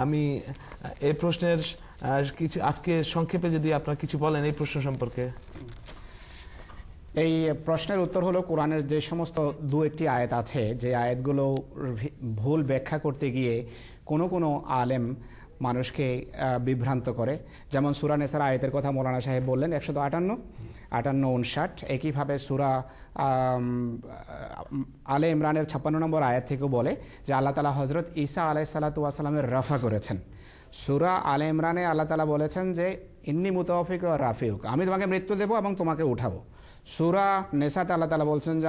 আমি এই প্রশ্নের কিছু আজকে সংক্ষেপে যদি আপনারা কিছু বলেন এই প্রশ্ন সম্পর্কে। এই প্রশ্নের উত্তর হলো, কোরআনের যে সমস্ত দু একটি আয়াত আছে, যে আয়াতগুলো ভুল ব্যাখ্যা করতে গিয়ে কোনো আলেম মানুষকে বিভ্রান্ত করে, যেমন সূরা নিসার আয়াতের কথা মৌলানা সাহেব বললেন 158, 58, 59। একইভাবে সূরা আলে ইমরানের 56 নম্বর আয়াত থেকেও বলে যে আল্লাহ তাআলা হযরত ঈসা আলাইহিসসালাতু ওয়াস সালামের রাফা করেছেন। সূরা আলে ইমরানে আল্লাহ তাআলা বলেছেন যে ইন্নী মুতাওয়াফিকা ওয়া রাফিউক, আমি তোমাকে মৃত্যু দেব এবং তোমাকে উঠাবো। সূরা নিসাতে আল্লাহ তাআলা বলছেন যে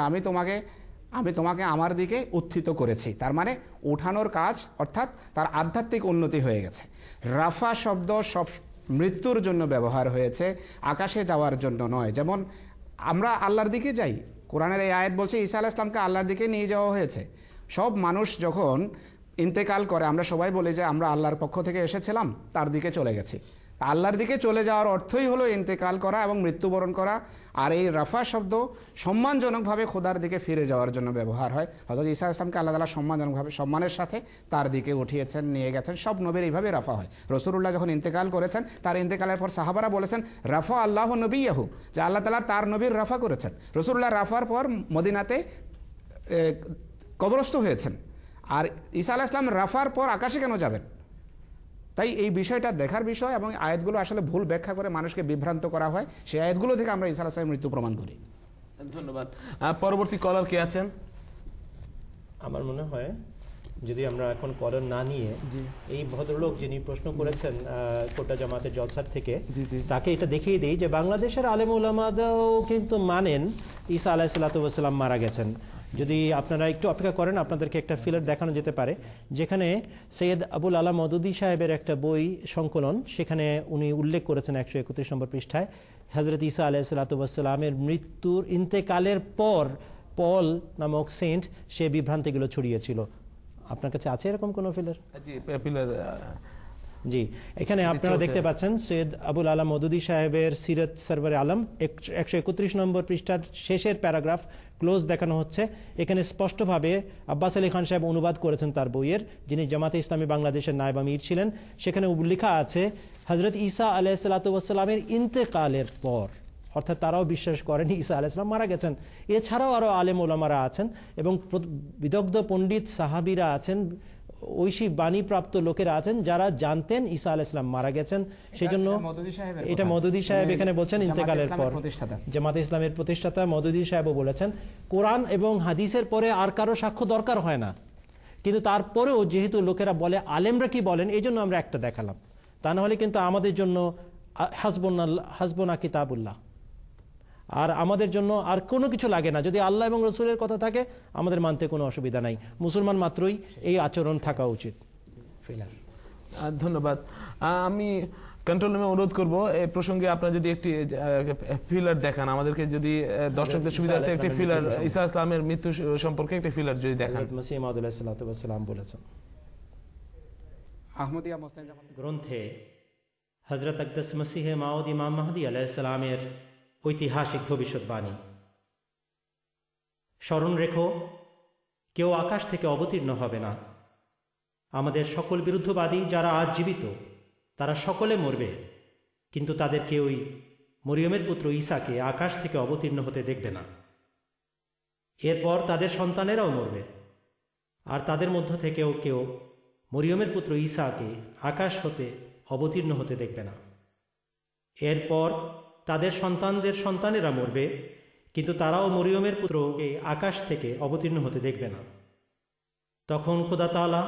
আমি তোমাকে আমার দিকে উত্থিত করেছি। তার মানে উঠানোর কাজ, অর্থাৎ তার আধ্যাত্মিক উন্নতি হয়ে গেছে। রাফা শব্দ সব মৃত্যুর জন্য ব্যবহার হয়েছে, আকাশে যাওয়ার জন্য নয়। যেমন আমরা আল্লাহর দিকে যাই, কোরআনের এই আয়াত বলছে ঈসা আলাইহিস সালামকে আল্লাহর দিকে নিয়ে যাওয়া হয়েছে। সব মানুষ যখন ইন্তেকাল করে আমরা সবাই বলি যে আমরা আল্লাহর পক্ষ থেকে এসেছিলাম, তার দিকে চলে গেছি। আল্লাহর দিকে চলে যাওয়ার অর্থই হলো ইন্তেকাল করা এবং মৃত্যুবরণ করা। আর এই রাফা শব্দ সম্মানজনকভাবে খোদার দিকে ফিরে যাওয়ার জন্য ব্যবহার হয়। হযরত ঈসা আলাইহিস সালামকে আল্লাহ তাআলা সম্মানজনকভাবে, সম্মানের সাথে তার দিকে উঠিয়েছেন, নিয়ে গেছেন। সব নবীর এইভাবে রাফা হয়। রাসূলুল্লাহ যখন ইন্তেকাল করেছেন, তার ইন্তেকালের পর সাহাবারা বলেছেন রাফা আল্লাহু নবিয়াহু, যে আল্লাহ তাআলা তার নবীর রাফা করেছেন। রাসূলুল্লাহ রাফার পর মদিনাতে কবরস্থ হয়েছেন। আর ঈসা আলাইহিস সালাম রাফার পর আকাশে কেন যাবেন? তাই এই বিষয়টা দেখার বিষয়, এবং আয়াতগুলো আসলে ভুল ব্যাখ্যা করে মানুষকে বিভ্রান্ত করা হয়। সেই আয়াতগুলো থেকে আমরা ঈসা আলাইহিস সালামের মৃত্যু প্রমাণ করি। ধন্যবাদ। পরবর্তী কলার কে আছেন? আমার মনে হয় যদি আমরা এখন কলার না নিয়ে এই ভদ্রলোক যিনি প্রশ্ন করেছেন কোটা জামাতের জলসার থেকে, তাকে এটা দেখিয়ে দিই যে বাংলাদেশের আলেম উলামারাও কিন্তু মানেন ঈসা আলাইহিস সালাম মারা গেছেন। যদি আপনারা একটু অপেক্ষা করেন, আপনাদেরকে একটা ফিলার দেখানো যেতে পারে, যেখানে সৈয়দ আবুল আলা মওদুদী সাহেবের একটা বই সংকলন, সেখানে উনি উল্লেখ করেছেন 131 নম্বর পৃষ্ঠায়, হযরত ঈসা আলাইহিস সালামের মৃত্যুর ইন্তেকালের পর পল নামক সেন্ট সে বিভ্রান্তিগুলো ছড়িয়েছিল। আপনার কাছে আছে এরকম কোনো ফিলার? জি, এখানে আপনারা দেখতে পাচ্ছেন সৈয়দ আবুল আলা মওদুদী সাহেবের সিরাত সরওয়ারে আলম 131 নম্বর পৃষ্ঠার শেষের প্যারাগ্রাফ ক্লোজ দেখানো হচ্ছে। এখানে স্পষ্টভাবে আব্বাস আলী খান সাহেব অনুবাদ করেছেন তার বইয়ের, যিনি জামাতে ইসলামী বাংলাদেশের নায়েব আমির ছিলেন। সেখানে লেখা আছে হযরত ঈসা আলাইহিস সালামের ইন্তেকালের পর, অর্থাৎ তারাও বিশ্বাস করেন ঈসা আলাইহিস সালাম মারা গেছেন। এছাড়াও আরও আলেম ওলামারা আছেন এবং বিদগ্ধ পণ্ডিত সাহাবীরা আছেন, ঐশী বাণীপ্রাপ্ত লোকেরা আছেন যারা জানতেন ঈসা আলাইহিস সালাম মারা গেছেন। সেই জন্য এটা মওদুদী সাহেব এখানে বলছেন ইন্তেকালের পর। জামাতে ইসলামের প্রতিষ্ঠাতা মওদুদী সাহেবও বলেছেন কোরআন এবং হাদিসের পরে আর কারো সাক্ষ্য দরকার হয় না, কিন্তু তারপরেও যেহেতু লোকেরা বলে, আলেমরা কি বলেন, এই জন্য আমরা একটা দেখালাম। তা না হলে কিন্তু আমাদের জন্য হাসবুনা কিতাবুল্লাহ, আর আমাদের জন্য আর কোনো কিছু লাগে না। যদি আল্লাহ এবং রসুলের কথা থাকে আমাদের মানতে কোনো অসুবিধা নাই। মুসলমান মাত্রই এই আচরণ থাকা উচিত। ধন্যবাদ। আমি কন্ট্রোল রুমে অনুরোধ করব এই প্রসঙ্গে আপনারা যদি একটি ফিলার দেখান আমাদেরকে, যদি দর্শকদের সুবিধার্থে একটি ফিলার ঈসা ইসলামের মৃত্যু সম্পর্কে একটি ফিলার যদি দেখান। মসিহ মাউদ আলাইহিস সালাতু ওয়াস সালাম বলেছেন আহমদিয়া মুসলিম গ্রন্থে হযরত আকদাস মসিহ মাউদ ইমাম মাহদী আলাইহিস সালামের ঐতিহাসিক ভবিষ্যৎবাণী। স্মরণ রেখো, কেউ আকাশ থেকে অবতীর্ণ হবে না। আমাদের সকল বিরুদ্ধবাদী যারা আজ জীবিত তারা সকলে মরবে, কিন্তু তাদের কেউই মরিয়মের পুত্র ঈসাকে আকাশ থেকে অবতীর্ণ হতে দেখবে না। এরপর তাদের সন্তানেরাও মরবে, আর তাদের মধ্য থেকেও কেউ মরিয়মের পুত্র ঈসাকে আকাশ হতে অবতীর্ণ হতে দেখবে না। এরপর তাদের সন্তানদের সন্তানেরা মরবে, কিন্তু তারাও মরিয়মের পুত্রকে আকাশ থেকে অবতীর্ণ হতে দেখবে না। তখন খোদা তাআলা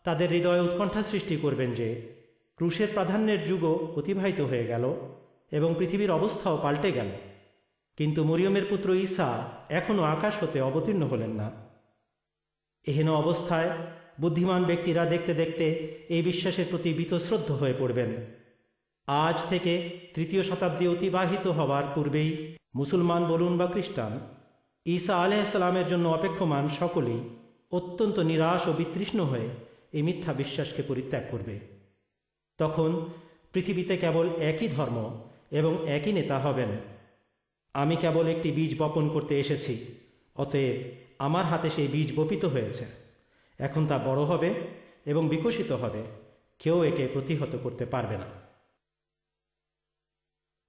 তাদের হৃদয়ে উৎকণ্ঠা সৃষ্টি করবেন যে ক্রুশের প্রাধান্যের যুগও অতিবাহিত হয়ে গেল এবং পৃথিবীর অবস্থাও পাল্টে গেল, কিন্তু মরিয়মের পুত্র ঈসা এখনও আকাশ হতে অবতীর্ণ হলেন না। এহেন অবস্থায় বুদ্ধিমান ব্যক্তিরা দেখতে দেখতে এই বিশ্বাসের প্রতি বীতশ্রদ্ধ হয়ে পড়বেন। আজ থেকে 3য় শতাব্দী অতিবাহিত হওয়ার পূর্বেই মুসলমান বলুন বা খ্রিস্টান, ঈসা আলাইহিস সালামের জন্য অপেক্ষমান সকলেই অত্যন্ত নিরাশ ও বিতৃষ্ণ হয়ে এই মিথ্যা বিশ্বাসকে পরিত্যাগ করবে। তখন পৃথিবীতে কেবল একই ধর্ম এবং একই নেতা হবেন। আমি কেবল একটি বীজ বপন করতে এসেছি, অতএব আমার হাতে সেই বীজ বপিত হয়েছে। এখন তা বড় হবে এবং বিকশিত হবে কেউ একে প্রতিহত করতে পারবে না।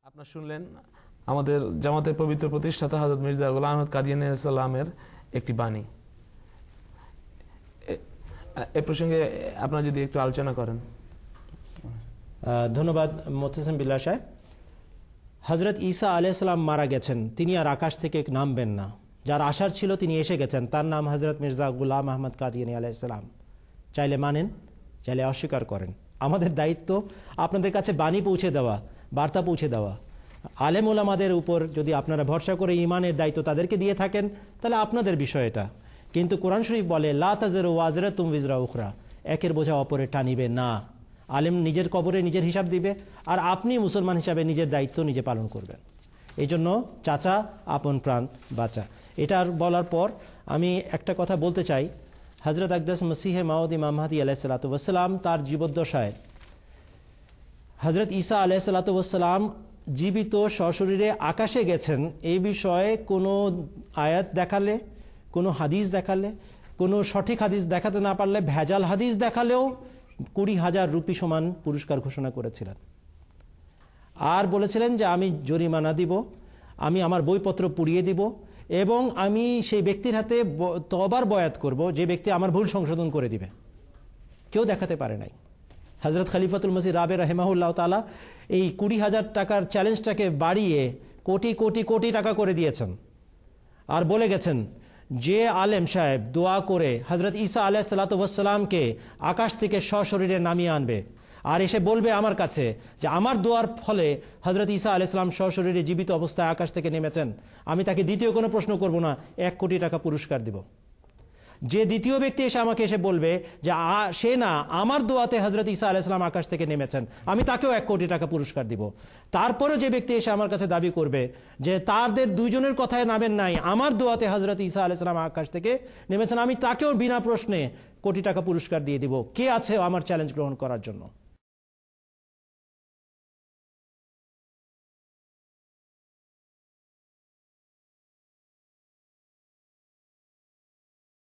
আপনার শুনলেন আমাদের জামাতের পবিত্র প্রতিষ্ঠাতা হযরত মির্জা গোলাম আহমদ কাদিয়ানী সালামের একটি বাণী। এ প্রসঙ্গে আপনারা যদি একটু আলোচনা করেন। ধন্যবাদ মোতাসিম বিল্লাহ সাহেব। হজরত ঈসা আলাইহিস সালাম মারা গেছেন, তিনি আর আকাশ থেকে নামবেন না। যার আশার ছিল তিনি এসে গেছেন, তার নাম হজরত মির্জা গোলাম আহমদ কাদিয়ানী আলাইহিস সালাম। চাইলে মানেন, চাইলে অস্বীকার করেন। আমাদের দায়িত্ব আপনাদের কাছে বাণী পৌঁছে দেওয়া, বার্তা পৌঁছে দেওয়া। আলেম ওলামাদের উপর যদি আপনারা ভরসা করে ইমানের দায়িত্ব তাদেরকে দিয়ে থাকেন, তাহলে আপনাদের বিষয় এটা। কিন্তু কোরআন শরীফ বলে লা তাজিরু ওয়াজিরাতুম বিজরা উখরা, একের বোঝা অপরে টানিবে না। আলেম নিজের কবরে নিজের হিসাব দিবে, আর আপনি মুসলমান হিসাবে নিজের দায়িত্ব নিজে পালন করবেন। এই জন্য চাচা আপন প্রাণ বাঁচা, এটার বলার পর আমি একটা কথা বলতে চাই। হজরত আকদাস মসিহে মাউদ ইমাম মাহদী আলাইহিস সালাতু ওয়াস সালাম তার জীবদ্দশায় হজরত ঈসা আলাইহিস সালাতু ওয়াস সালাম জীবিত সশরীরে আকাশে গেছেন এই বিষয়ে কোনো আয়াত দেখালে, কোনো হাদিস দেখালে, কোনো সঠিক হাদিস দেখাতে না পারলে ভেজাল হাদিস দেখালেও 20,000 রুপি সমান পুরস্কার ঘোষণা করেছিলেন। আর বলেছিলেন যে আমি জরিমানা দিব, আমি আমার বইপত্র পুড়িয়ে দিব, এবং আমি সেই ব্যক্তির হাতে তওবার বয়াত করব যে ব্যক্তি আমার ভুল সংশোধন করে দিবে। কেউ দেখাতে পারে নাই। হজরত খলিফাতুল মসিহ রাবে রাহিমাহুল্লাহ তাআলা এই 20,000 টাকার চ্যালেঞ্জটাকে বাড়িয়ে কোটি কোটি কোটি টাকা করে দিয়েছেন, আর বলে গেছেন যে আলেম সাহেব দোয়া করে হজরত ঈসা আলাইহিস সালাতু ওয়াস সালামকে আকাশ থেকে সশরীরে নামিয়ে আনবে আর এসে বলবে আমার কাছে যে আমার দোয়ার ফলে হজরত ঈসা আলাইহিস সালাম সশরীরে জীবিত অবস্থায় আকাশ থেকে নেমেছেন, আমি তাকে দ্বিতীয় কোনো প্রশ্ন করব না, 1 কোটি টাকা পুরস্কার দিব। যে দ্বিতীয় ব্যক্তি এসে আমাকে এসে বলবে যে সে না, আমার দোয়াতে হজরত ঈসা আলাইহিস সালাম আকাশ থেকে নেমেছেন, আমি তাকেও 1 কোটি টাকা পুরস্কার দিব। তারপরেও যে ব্যক্তি এসে আমার কাছে দাবি করবে যে তাদের দুইজনের কথায় নামেন নাই, আমার দোয়াতে হজরত ঈসা আলাইহিস সালাম আকাশ থেকে নেমেছেন, আমি তাকেও বিনা প্রশ্নে কোটি টাকা পুরস্কার দিয়ে দিব। কে আছে আমার চ্যালেঞ্জ গ্রহণ করার জন্য?